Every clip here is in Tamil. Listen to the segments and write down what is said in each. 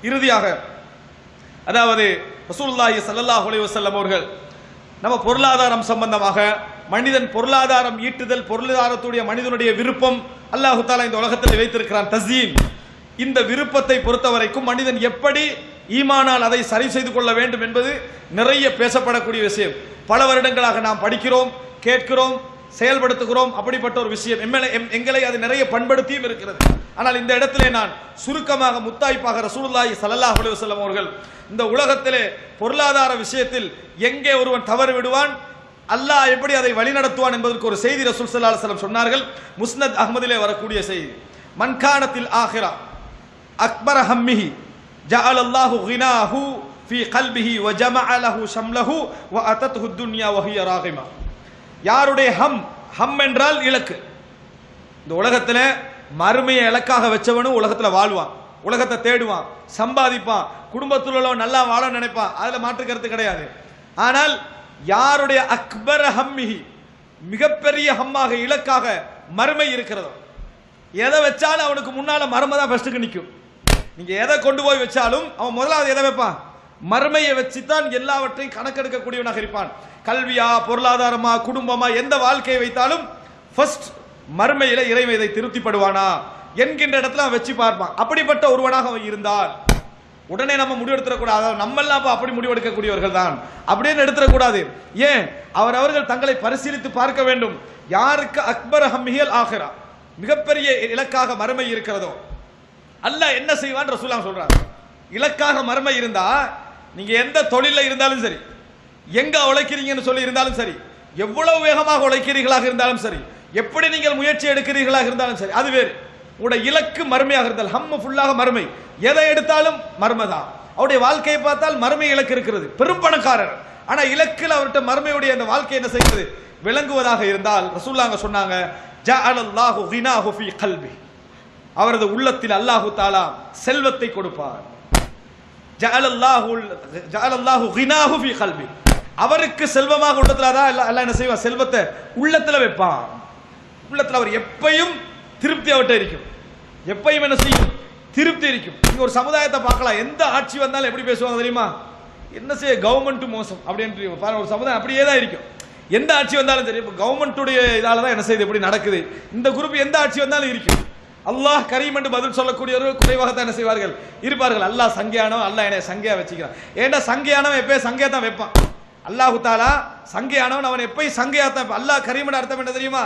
இறுதியாக அதாவது ரசூலுல்லாஹி ஸல்லல்லாஹு அலைஹி வஸல்லம் அவர்கள் நம்ம பொருளாதாரம் சம்பந்தமாக மனிதன் பொருளாதாரம் ஈட்டுதல், பொருளாதாரத்துடைய மனிதனுடைய விருப்பம் அல்லாஹு தஆலா இந்த உலகத்தில் வைத்திருக்கிறான் தஸ்யீன். இந்த விருப்பத்தை பொறுத்தவரைக்கும் மனிதன் எப்படி ஈமானால் அதை சரி செய்து கொள்ள வேண்டும் என்பது நிறைய பேசப்படக்கூடிய விஷயம். பல வருடங்களாக நாம் படிக்கிறோம், கேட்கிறோம், செயல்படுத்துகிறோம். அப்படிப்பட்ட ஒரு விஷயம் எங்களை அது நிறைய பண்படுத்தியும் இருக்கிறது. ஆனால் இந்த இடத்திலே நான் சுருக்கமாக முத்தாய்ப்பாக ரசூலுல்லாஹி ஸல்லல்லாஹு அலைஹி வஸல்லம் அவர்கள் இந்த உலகத்திலே பொருளாதார விஷயத்தில் எங்கே ஒருவன் தவறு விடுவான், அல்லாஹ் எப்படி அதை வழிநடத்துவான் என்பதற்கு ஒரு செய்தி ரசூல் ஸல்லல்லாஹு அலைஹி வஸல்லம் சொன்னார்கள். முஸ்னத் அஹ்மதிலே வரக்கூடிய செய்தி, மன்கானத்தில் ஆஹிரா அக்பர ஹம்மிஹி ஜஅலல்லாஹு கினாஹு ஃபீ கல்பிஹி வ ஜமஅ லஹு ஷம்லஹு வ அத்தத்ஹு துன்யா வ ஹிய ராகிமா. யாருடைய ஹம் என்றால் இலக்கு. இந்த உலகத்தில் மறுமையை இலக்காக வச்சவனும் உலகத்தில் வாழ்வான், உலகத்தை தேடுவான், சம்பாதிப்பான், குடும்பத்தில் உள்ளவன் நல்லா வாழ நினைப்பான், அதில் மாற்று கருத்து கிடையாது. ஆனால் யாருடைய அக்பர ஹம்மிஹி மிகப்பெரிய ஹம்மாக இலக்காக மறுமை இருக்கிறதோ, எதை வச்சாலும் அவனுக்கு முன்னால மறுமை தான் ஃபர்ஸ்ட்டுக்கு நிற்கும். நீங்க எதை கொண்டு போய் வச்சாலும் அவன் முதலாவது எதை வைப்பான், மறுமையை வச்சுத்தான் எல்லாவற்றையும் கணக்கெடுக்கக்கூடியவனாக இருப்பான். கல்வியா, பொருளாதாரமா, குடும்பமா, எந்த வாழ்க்கையை வைத்தாலும் ஃபர்ஸ்ட் மறுமையில இறைவன் இதை திருப்திப்படுவானா என்கின்ற இடத்துல அவன் வச்சு பார்ப்பான். அப்படிப்பட்ட ஒருவனாக அவன் இருந்தால் உடனே நம்ம முடிவெடுத்துடக்கூடாது. நம்மெல்லாம் அப்படி முடிவெடுக்கக்கூடியவர்கள் தான் அப்படின்னு எடுத்துடக்கூடாது. ஏன், அவர்கள் தங்களை பரிசீலித்து பார்க்க வேண்டும். யாருக்கு அக்பர் ஹம்மிஹல் ஆகிரா மிகப்பெரிய இலக்காக மறுமை இருக்கிறதோ அல்லாஹ் என்ன செய்வான் ரசூலுல்லாஹ் சொல்றாங்க. இலக்காக மறுமை இருந்தா நீங்க எந்த தொழில இருந்தாலும் சரி, எங்க உழைக்கிறீங்கன்னு சொல்லி இருந்தாலும் சரி, எவ்வளவு வேகமாக உழைக்கிறீர்களாக இருந்தாலும் சரி, எப்படி நீங்கள் முயற்சி எடுக்கிறீர்களாக இருந்தாலும் சரி, அது வேறு. உங்களுடைய இலக்கு மறுமையாக இருந்தால் ஹம் ஃபுல்லாக மறுமை, எதை எடுத்தாலும் மர்மதான். அவருடைய வாழ்க்கையை பார்த்தால் மறுமை இலக்கு இருக்கிறது, பெரும் பணக்காரர். ஆனா இலக்கில் அவர்கிட்ட மறுமையுடைய அந்த வாழ்க்கை என்ன செய்கிறது விளங்குவதாக இருந்தால் ரசூலுல்லாஹ் சொன்னாங்க, ஜஅலல்லாஹு கினாஹு ஃபீ கல்பி, அவரது உள்ளத்தில் அல்லாஹு தஆலா செல்வத்தை கொடுப்பார். ஜஅலல்லாஹு கினாஹு ஃபீ கல்பி, அவருக்கு செல்வமாக உள்ளத்துல அல்லாஹ் என்ன செய்வான், செல்வத்தை உள்ளத்துல வைப்பான். உள்ளத்துல அவர் எப்பையும் திருப்தி அவர்கிட்ட இருக்கும், எப்பையும் என்ன செய்யும், திருப்தி இருக்கும். நீங்க ஒரு சமுதாயத்தை பார்க்கலாம், எந்த ஆட்சி வந்தாலும் எப்படி பேசுவாங்க தெரியுமா, என்ன செய்ய கவர்மெண்ட் மோசம் அப்படின்னு ஒரு சமுதாயம் அப்படியே தான் இருக்கும். எந்த ஆட்சி வந்தாலும் சரி, இப்போ கவர்மெண்ட்டுடைய இதால தான் என்ன செய்யுது, எப்படி நடக்குது. இந்த குரூப் எந்த ஆட்சி வந்தாலும் இருக்கும். அல்லாஹ் கரீம் என்று பதில் சொல்லக்கூடியவர்கள் குறைவாகத்தான் என்ன செய்வார்கள், இருப்பார்கள். அல்லாஹ் சங்கையானவன், அல்லாஹ் என்னை சங்கையா வச்சுக்கிறான். ஏன்னா சங்கையானவன் எப்பயும் சங்கையா தான் வைப்பான். அல்லாஹு தாலா சங்கையானவன், அவன் எப்பயும் சங்கையா தான். அல்லாஹ் கரீம் அர்த்தம் என்ன தெரியுமா,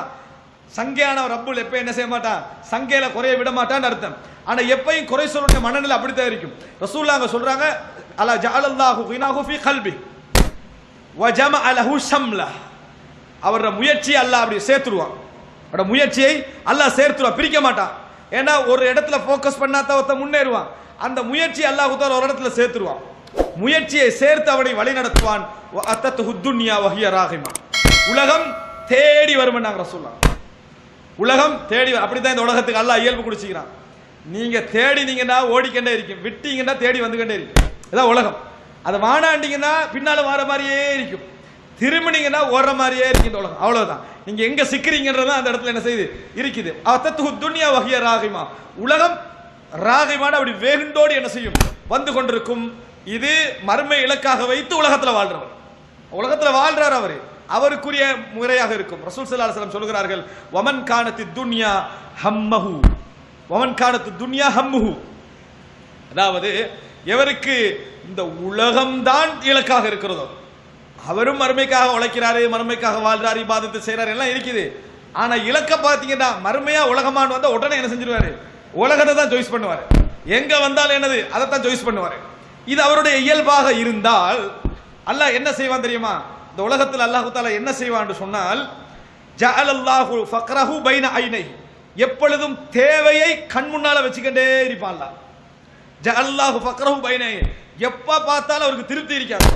சங்கையானவன் ரப்புல் எப்ப என்ன செய்ய மாட்டான், சங்கையில குறைய விட மாட்டான்னு அர்த்தம். ஆனா எப்பயும் குறை சொல்லுடைய மனநிலை அப்படித்தான் இருக்கும். ரசூலுல்லாஹ் சொல்றாங்க, அலா ஜஅலல்லாஹு கினாஹு ஃபீ கல்பி வ ஜமஅ லஹு ஷம்லா, அவரோட முயற்சியை அல்லாஹ் அப்படி சேர்த்துடுவான். அவரோட முயற்சியை அல்லாஹ் சேர்த்துடுவான், பிரிக்க மாட்டான். ஏன்னா ஒரு இடத்துல ஃபோக்கஸ் பண்ணாதான் ஒருத்தன் முன்னேறுவான். அந்த முயற்சி அல்லாஹ் ஒரு இடத்துல சேர்த்துடுவான், முயற்சியை சேர்த்து அவனை வழி நடத்துவான். அத்தத்ஹு துன்யா வ ஹிய ராகிமா, உலகம் தேடி வரும் நாங்க ரசூலுல்லாஹ். உலகம் தேடி, அப்படித்தான் இந்த உலகத்துக்கு அல்லாஹ் இயல்பு குடிச்சிக்கிறான். நீங்க தேடினீங்கன்னா ஓடிக்கண்டே இருக்கும், விட்டீங்கன்னா தேடி வந்துகிட்டே இருக்கும். இதான் உலகம். அதை வானாண்டிங்கன்னா பின்னால வர மாதிரியே இருக்கும், திரும்பினீங்கன்னா ஓடுற மாதிரியே இருக்கு உலகம். அவ்வளவுதான். நீங்க எங்க சிக்கிறீங்கன்றது அந்த இடத்துல என்ன செய்யுது இருக்குது. அத்தத்ஹு துன்யா வ ஹிய ராகிமா, உலகம் ராகிமான அப்படி வேகுண்டோடு என்ன செய்யும், வந்து கொண்டிருக்கும். இது மர்மை இலக்காக வைத்து உலகத்துல வாழ்றவர், உலகத்துல வாழ்றார் அவரு, அவருக்குரிய முறையாக இருக்கும். ரசூல் ஸல்லல்லாஹு அலைஹி வஸல்லம் சொல்கிறார்கள், வமன் கானத்தித் துன்யா ஹம்மஹு வமன் கானத்தித் துன்யா ஹம்முஹு, அதாவது எவருக்கு இந்த உலகம்தான் இலக்காக இருக்கிறதோ அவரும் மறுமைக்காக உழைக்கிறாரு, மறுமைக்காக வாழ்றாரு, இபாதத்து செய்யறாரு, எல்லாம் இருக்குது. ஆனா இலக்க பாத்தீங்கன்னா மறுமையா உலகமானு வந்தா உடனே என்ன செஞ்சிருவாரு, உலகத்தை தான் சாய்ஸ் பண்ணுவாரு. எங்க வந்தாலும் என்னது அதைத்தான் சாய்ஸ் பண்ணுவாரு. இது அவருடைய இயல்பாக இருந்தால் அல்லாஹ் என்ன செய்வான் தெரியுமா, இந்த உலகத்தில் அல்லாஹு தஆலா என்ன செய்வான் சொன்னால், ஜஅலல்லாஹு ஃபக்ரஹு பைன ஐனை, எப்பொழுதும் தேவையை கண் முன்னால வச்சுக்கிட்டே இருப்பான் அல்லாஹ். ஜஅலல்லாஹு ஃபக்ரஹு பைன ஐனை, எப்ப பார்த்தாலும் அவருக்கு திருப்தி இருக்காது.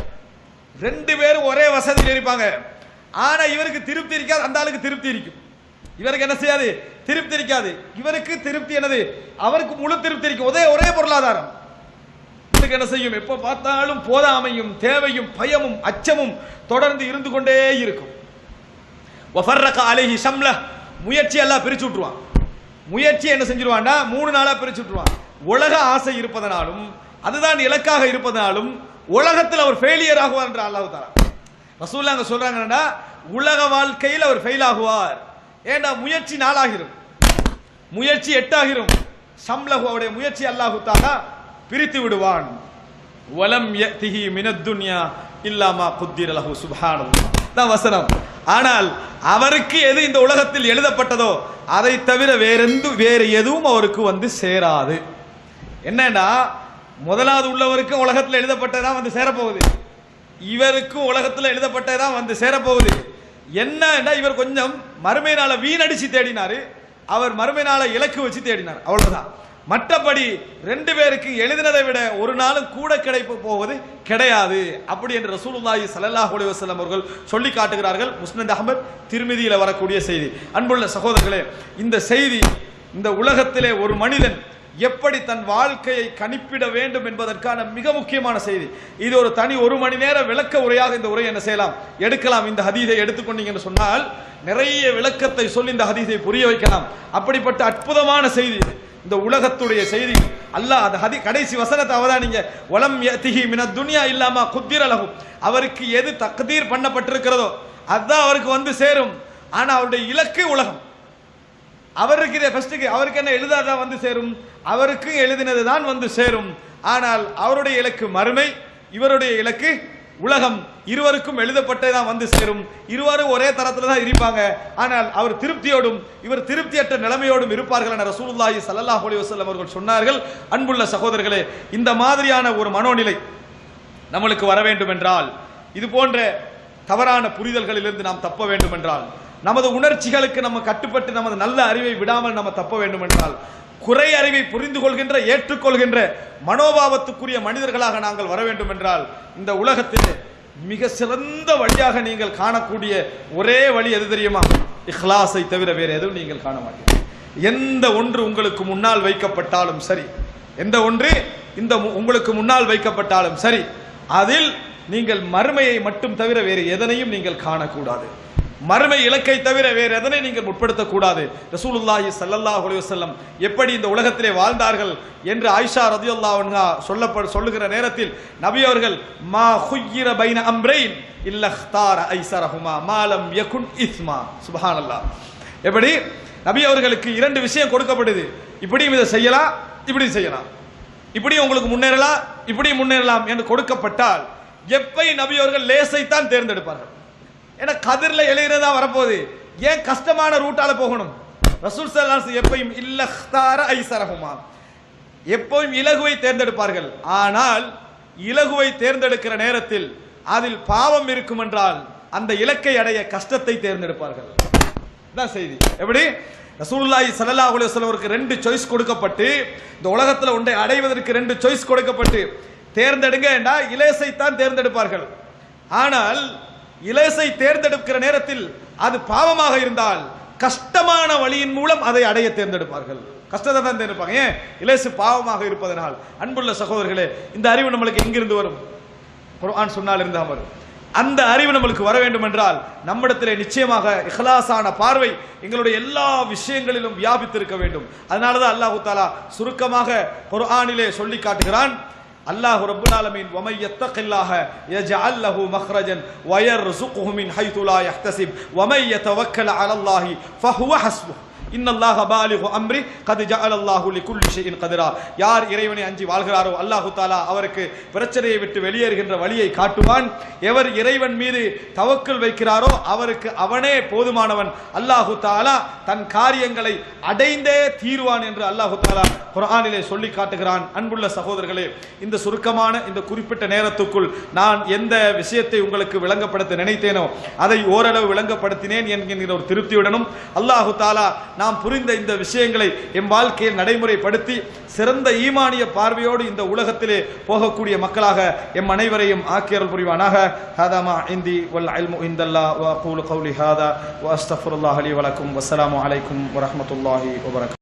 ரெண்டு பேரும் ஒரே வசதியில் இருப்பாங்க, ஆனா இவருக்கு திருப்தி இருக்காது, அந்த ஆளுக்கு திருப்தி இருக்கும். இவருக்கு என்ன செய்யாது, திருப்தி இருக்காது. இவருக்கு திருப்தி என்னது, அவருக்கு முழு திருப்தி இருக்கும். ஒரே பொருளாதாரம். இவருக்கு என்ன செய்யும், எப்ப பார்த்தாலும் போதாமையும் தேவையும் பயமும் அச்சமும் தொடர்ந்து இருந்து கொண்டே இருக்கும். வஃபர்ரக அலைஹி ஷம்ல, முயற்சி எல்லாம் பிரிச்சு விட்டுருவான். முயற்சி என்ன செஞ்சிருவான்டா, 3 நாளா பிரிச்சு விட்டுருவான். உலக ஆசை இருப்பதனாலும் அதுதான் இலக்காக இருப்பதாலும் உலகத்தில் அவர் ஃபெயிலியர் ஆகுவார் என்று அல்லாஹ் தஆலா ரசூலுல்லாஹ் அங்க சொல்றாங்கன்னா உலக வாழ்க்கையில் அவர் ஃபெயில் ஆகுவார். ஏண்டா முயற்சி 4 ஆகிரும், முயற்சி 8 ஆகிரும். சம்லஹு அவருடைய முயற்சி அல்லாஹ் தஆலா பிரித்து விடுவான். வலம் யதிஹி மினத் துன்யா இல்லா மா குத்திர லஹு சுப்ஹானல்லாஹ் தான் வசனம். ஆனால் அவருக்கு எது இந்த உலகத்தில் எழுதப்பட்டதோ அதை தவிர வேறு எதுவும் அவருக்கு வந்து சேராது. என்னன்னா முதலாவது உள்ளவருக்கு உலகத்தில் எழுதப்பட்டதான் வந்து சேரப்போகுது, இவருக்கும் உலகத்தில் எழுதப்பட்டதான் வந்து சேரப்போகுது. என்னன்னா இவர் கொஞ்சம் மறுமை நாள வீணடிச்சு தேடினாரு, அவர் மறுமை நாள இலக்கு வச்சு தேடினார், அவ்வளவுதான். மற்றபடி 2 பேருக்கு எழுதினதை விட ஒரு நாளும் கூட கிடைப்பு போவது கிடையாது. அப்படி என்று ரசூலுல்லாஹி ஸல்லல்லாஹு அலைஹி வஸல்லம் அவர்கள் சொல்லி காட்டுகிறார்கள். முஸ்னத் அஹ்மத் திர்மிதியில வரக்கூடிய செய்தி. அன்புள்ள சகோதரர்களே, இந்த செய்தி இந்த உலகத்திலே ஒரு மனிதன் எப்படி தன் வாழ்க்கையை கணிப்பிட வேண்டும் என்பதற்கான மிக முக்கியமான செய்தி. இது ஒரு தனி 1 மணி நேர விளக்க உரையாக இந்த உரை என்ன செய்யலாம், எடுக்கலாம். இந்த ஹதீஸை எடுத்துக்கொண்டீங்கன்னு சொன்னால் நிறைய விளக்கத்தை சொல்லி இந்த ஹதீஸை புரிய வைக்கலாம். அப்படிப்பட்ட அற்புதமான செய்தி இந்த உலகத்துடைய செய்தி. அல்லாஹ் அந்த கடைசி வசனத்தை அவதானிங்க. வலம் யதிஹி மினத் துன்யா இல்லா மா குத்திர லஹு, அவருக்கு எது தக்தீர் பண்ணப்பட்டிருக்கிறதோ அதுதான் அவருக்கு வந்து சேரும். ஆனா அவருடைய இலக்கு உலகம். அவருக்கு ஃபர்ஸ்ட்டுக்கு அவருக்கு என்ன எழுதாதான் வந்து சேரும், அவருக்கு எழுதினது தான் வந்து சேரும். ஆனால் அவருடைய இலக்கு மறுமை, இவருடைய இலக்கு உலகம். இருவருக்கும் எழுதப்பட்டதான் வந்து சேரும். இருவரும் ஒரே தரத்தில் தான் இருப்பாங்க. ஆனால் அவர் திருப்தியோடும் இவர் திருப்தியற்ற நிலைமையோடும் இருப்பார்கள் என ரசூலுல்லாஹி ஸல்லல்லாஹு அலைஹி வஸல்லம் அவர்கள் சொன்னார்கள். அன்புள்ள சகோதரர்களே, இந்த மாதிரியான ஒரு மனோநிலை நம்மளுக்கு வர வேண்டும் என்றால், இது போன்ற தவறான புரிதல்களிலிருந்து நாம் தப்ப வேண்டும் என்றால், நமது உணர்ச்சிகளுக்கு நம்ம கட்டுப்பட்டு நமது நல்ல அறிவை விடாமல் நம்ம தப்ப வேண்டும் என்றால், குறை அறிவை புரிந்து கொள்கின்ற ஏற்றுக்கொள்கின்ற மனோபாவத்துக்குரிய மனிதர்களாக நாங்கள் வர வேண்டும் என்றால், இந்த உலகத்தில் மிக சிறந்த வழியாக நீங்கள் காணக்கூடிய ஒரே வழி எது தெரியுமா? இஹ்லாஸை தவிர வேறு எதுவும் நீங்கள் காண மாட்டீர்கள். எந்த ஒன்று உங்களுக்கு முன்னால் வைக்கப்பட்டாலும் சரி, எந்த ஒன்று உங்களுக்கு முன்னால் வைக்கப்பட்டாலும் சரி, அதில் நீங்கள் மறுமையை மட்டும் தவிர வேறு எதனையும் நீங்கள் காணக்கூடாது. மறுமை இலக்கை தவிர வேறு எதனை நீங்கள் முற்படுத்தக்கூடாது. ரசூலுல்லாஹி ஸல்லல்லாஹு அலைஹி வஸல்லம் எப்படி இந்த உலகத்திலே வாழ்ந்தார்கள் என்று ஆயிஷா ரலியல்லாஹு அன்ஹா சொல்லுகிற நேரத்தில் நபி அவர்கள் மா குய்யிர பைன அம்ரைன் இல்ல இக்தார ஐஸரஹுமா மா லம் யகுன் இஸ்மா. சுப்ஹானல்லாஹ். எப்படி நபி அவர்களுக்கு 2 விஷயம் கொடுக்கப்படுது. இப்படியும் இதை செய்யலாம், இப்படி செய்யலாம், இப்படி உங்களுக்கு முன்னேறலாம், இப்படி முன்னேறலாம் என்று கொடுக்கப்பட்டால் எப்பயும் நபி அவர்கள் லேசைத்தான் தேர்ந்தெடுப்பார்கள். ஏன்னா கதிர்ல எழுகிறதா வரப்போகுது, ஏன் கஷ்டமான ரூட்டால போகணும்? ரசூல் ஸல்லல்லாஹு அலைஹி வஸல்லம் எப்பயும் இல்ல இக்தார ஐஸரஹுமா, எப்பவும் இலகுவை தேர்ந்தெடுப்பார்கள். ஆனால் இலகுவை தேர்ந்தெடுக்கிற நேரத்தில் அதில் பாவம் இருக்கும் என்றால் அந்த இலக்கை அடைய கஷ்டத்தை தேர்ந்தெடுப்பார்கள். தான் செய்தி. எப்படி ரசூலுல்லாஹி ஸல்லல்லாஹு அலைஹி வஸல்லம் அவருக்கு 2 சாய்ஸ் கொடுக்கப்பட்டு, இந்த உலகத்தில் ஒன்றை அடைவதற்கு 2 சாய்ஸ் கொடுக்கப்பட்டு தேர்ந்தெடுங்க என்றா இலேசை தான் தேர்ந்தெடுப்பார்கள். ஆனால் இலேசை தேர்ந்தெடுக்கிற நேரத்தில் அது பாவமாக இருந்தால் கஷ்டமான வழியின் மூலம் அதை அடைய தேர்ந்தெடுப்பார்கள். கஷ்டத்தை தான் தேர்ந்தெடுப்பாங்க. ஏன்? இலேசு பாவமாக இருப்பதனால். அன்புள்ள சகோதரர்களே, இந்த அறிவு நம்மளுக்கு எங்கிருந்து வரும்? குர்ஆன் சொன்னால் இருந்தா வரும். அந்த அறிவு நம்மளுக்கு வர வேண்டும் என்றால் நம்மிடத்திலே நிச்சயமாக இஹ்லாஸான பார்வை எங்களுடைய எல்லா விஷயங்களிலும் வியாபித்திருக்க வேண்டும். அதனாலதான் அல்லாஹ் தஆலா சுருக்கமாக குர்ஆனிலே சொல்லி காட்டுகிறான். அல்லாஹ் ரப்புல் ஆலமீன் வமை யத்தகில்லாஹ யஜஅல் லஹு மக்ரஜன் வயர்ஸுகுஹு மின் ஹைது லா யஹ்தஸிப் வமை யதவக்கல் அலல்லாஹி ஃபஹுவ ஹஸ்புஹ் இன்னல்லாஹ பாலிகு அம்ரி கத் ஜஅலல்லாஹு லிகுல்லி ஷைஇன் கதிரா. யார் இறைவனை அஞ்சி வாழ்கிறாரோ அல்லாஹ் தஆலா அவருக்கு பிரச்சனையை விட்டு வெளியேறுகின்ற வழியை காட்டுவான். எவர் இறைவன் மீது தவக்குல் வைக்கிறாரோ அவருக்கு அவனே போதுமானவன். அல்லாஹ் தஆலா தன் காரியங்களை அடைந்தே தீர்வான் என்று அல்லாஹ் தஆலா குர்ஆனிலே சொல்லி காட்டுகிறான். அன்புள்ள சகோதரர்களே, இந்த சுருக்கமான இந்த குறிப்பிட்ட நேரத்துக்குள் நான் எந்த விஷயத்தை உங்களுக்கு விளங்கப்படுத்த நினைத்தேனோ அதை ஓரளவு விளங்கப்படுத்தினேன் என்கிற ஒரு திருப்தியுடனும் அல்லாஹ் தஆலா நாம் புரிந்த இந்த விஷயங்களை எம் வாழ்க்கையில் நடைமுறைப்படுத்தி சிறந்த ஈமானிய பார்வையோடு இந்த உலகத்திலே போகக்கூடிய மக்களாக எம் அனைவரையும் ஆக்கியருள் புரிவானாக. ஹாதா மா இந்தி வல் இல்மு இந்தல்லாஹ் வ அகூலு கௌலி ஹாதா வ அஸ்தக்ஃபிருல்லாஹ லி வ லக்கும். வஸ்ஸலாமு அலைக்கும் வ ரஹ்மத்துல்லாஹி வ பரகாத்துஹு.